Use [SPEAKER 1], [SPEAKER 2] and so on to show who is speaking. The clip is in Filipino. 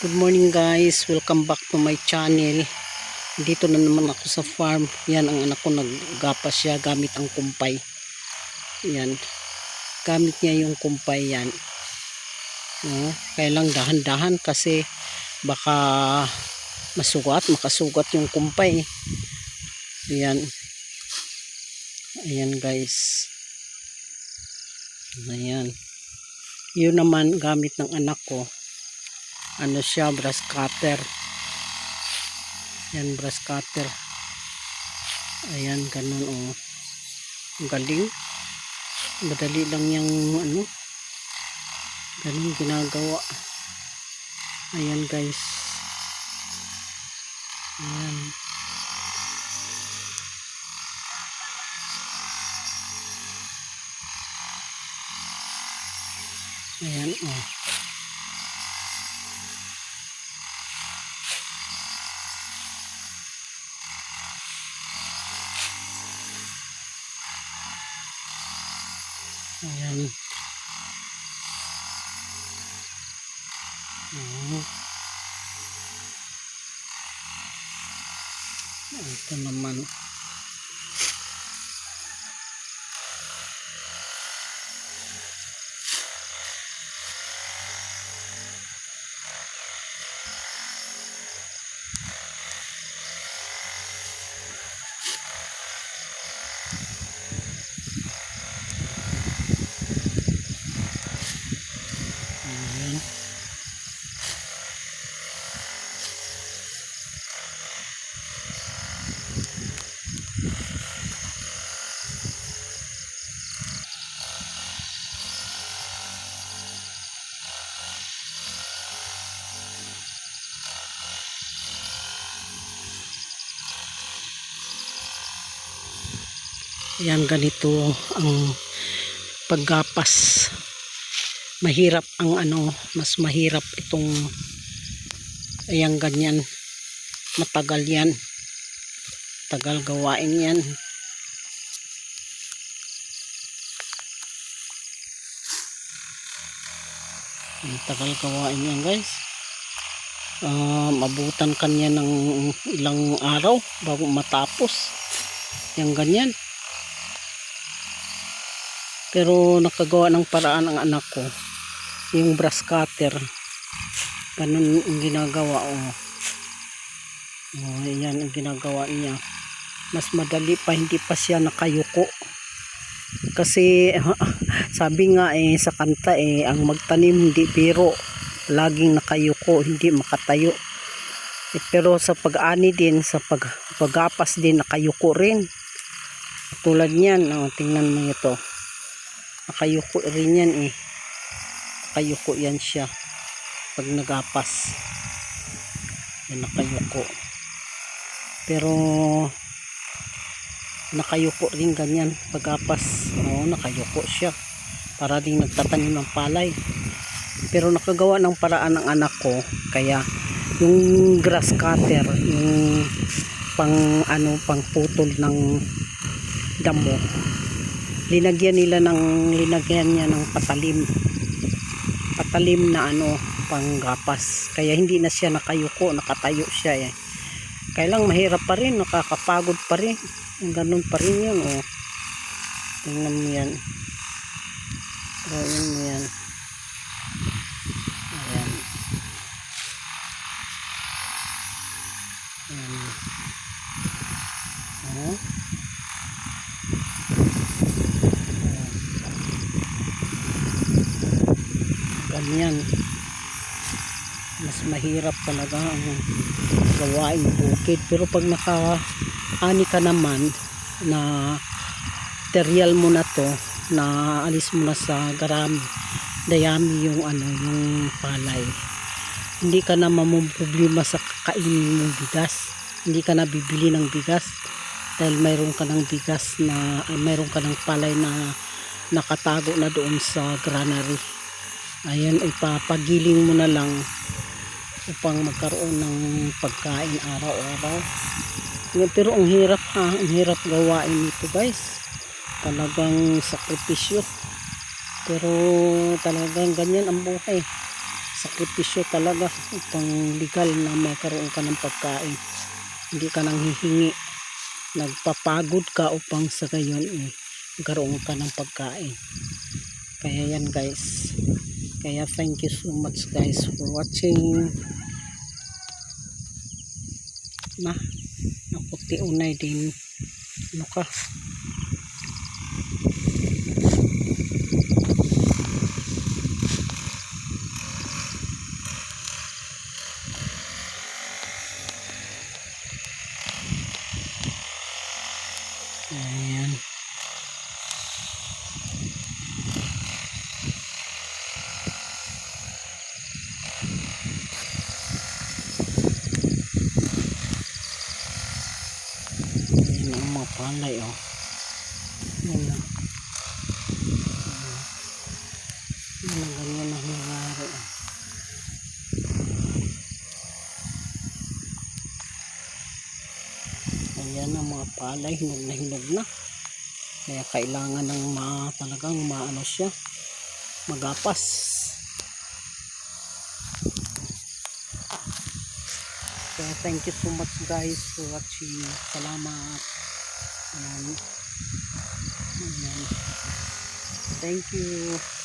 [SPEAKER 1] Good morning guys, welcome back to my channel. Dito na naman ako sa farm. Yan ang anak ko, naggapas siya gamit ang kumpay. Yan, gamit niya yung kumpay yan. Kailang dahan-dahan kasi baka makasugat yung kumpay. Yan. Ayan guys. Ayan. Yun naman gamit ng anak ko. Ano siya, brass cutter. Yan, brass cutter. Ayan, ganun oh. Ang galing. Madali lang yung ano. Ganun ginagawa. Ayan guys. Ayan. Ayan oh. Ayan. Ito naman. Ayan, ganito ang paggapas. Mahirap ang ano, mas mahirap itong ayan ganyan. Matagal yan. Tagal gawain yan. Tagal gawain yan guys. Mabutan kanya ng ilang araw bago matapos. Yan ganyan. Pero nakagawa ng paraan ang anak ko. Yung brass cutter. Ganun ang ginagawa. Yan ang ginagawa niya. Mas madali pa, hindi pa siya nakayuko. Kasi sabi nga sa kanta ang magtanim hindi biro. Laging nakayuko, hindi makatayo. Pero sa pag-ani din, sa paggapas din, nakayuko rin. Tulad niyan, tingnan mo ito. Nakayuko rin yan Nakayuko yan siya pag nagapas. Yan, nakayuko. Pero nakayuko rin ganyan pagapas. Nakayuko siya. Para din nagtatanim ng palay. Pero nakagawa ng paraan ng anak ko. Kaya yung grass cutter, yung pang putol ng damo, linagyan niya ng patalim na panggapas. Kaya hindi na siya nakayuko, nakatayo siya Kaya lang mahirap pa rin, nakakapagod pa rin. Ganun pa rin yun tingnan mo yan. Gawin mo yan. Ayan. Ayan. Ganyan. Mas mahirap talaga ang gawain bukid. Pero pag naka-ani ka naman na material mo na to, na alis mo na sa dayami yung yung palay, hindi ka na mamumroblema sa kakainin mong bigas. Hindi ka na bibili ng bigas dahil mayroon ka ng bigas na mayroon ka ng palay na nakatago na doon sa granary. Ayan, ipapagiling mo na lang upang magkaroon ng pagkain araw-araw. Pero ang hirap ang hirap gawain ito guys. Talagang sakripisyo. Pero talagang ganyan ang buhay. sakripisyo talaga upang legal na may karoon ka ng pagkain. Hindi ka nang hihingi, nagpapagod ka upang sa gayon karoon ka ng pagkain. Kaya yan guys, kaya thank you so much guys for watching. Na naputi unay din ano ka. Ayan. Ayan ang mga palay oh. Ayan na. Ayan ang ganyan na nangyari oh. Ayan ang mga palay, hinog na. Kaya kailangan ng talagang maano siya, magapas. Kaya thank you so much guys for watching. Salamat. Ayan. Ayan. Thank you.